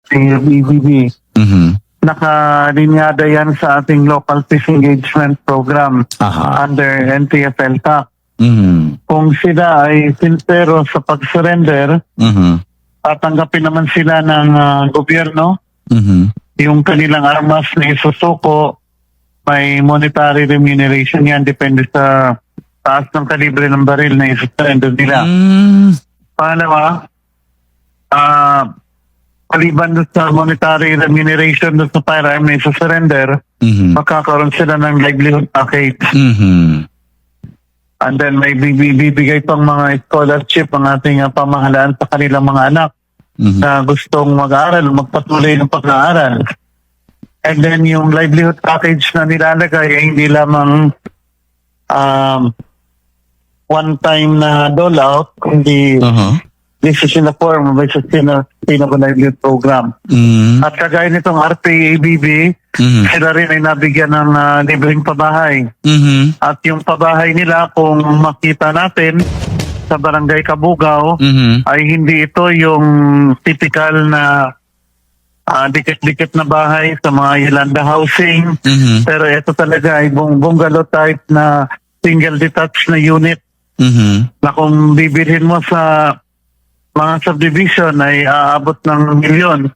si BBB. Mhm. Nakalinyada yan sa ating local peace engagement program Aha. under NTF-ELCAC. Mhm. Kung sila ay sincero sa pag-surrender, Mhm. tatanggapin naman sila ng gobyerno. Mhm. Yung kanilang armas na isusuko, may monetary remuneration yan, depende sa taas ng kalibre ng baril na isusurrender nila. Mm. Pangalawa, maliban doon sa monetary remuneration doon sa firearm na isusurrender, Mhm. magkakaroon sila ng livelihood package. Mhm. And then may bibigay pang mga scholarship ang ating pamahalaan sa kanilang mga anak Mhm. na gustong mag-aaral, magpatuloy ng pag-aaral. And then yung livelihood package na nilalagay ay hindi lamang one-time na dole-out, kundi Aha. this is in the form of a sustainable livelihood program. Mm. At kagaya nitong RPABB, Mhm. sila rin ay nabigyan ng libreng pabahay. Mhm. At yung pabahay nila, kung makita natin sa Barangay Kabugaw, Mhm. ay hindi ito yung typical na dikit-dikit na bahay sa mga Yolanda housing. Mhm. Pero ito talaga ay bungalow type na single detached na unit Mhm. na kung bibilhin mo sa mga subdivision ay aabot ng milyon.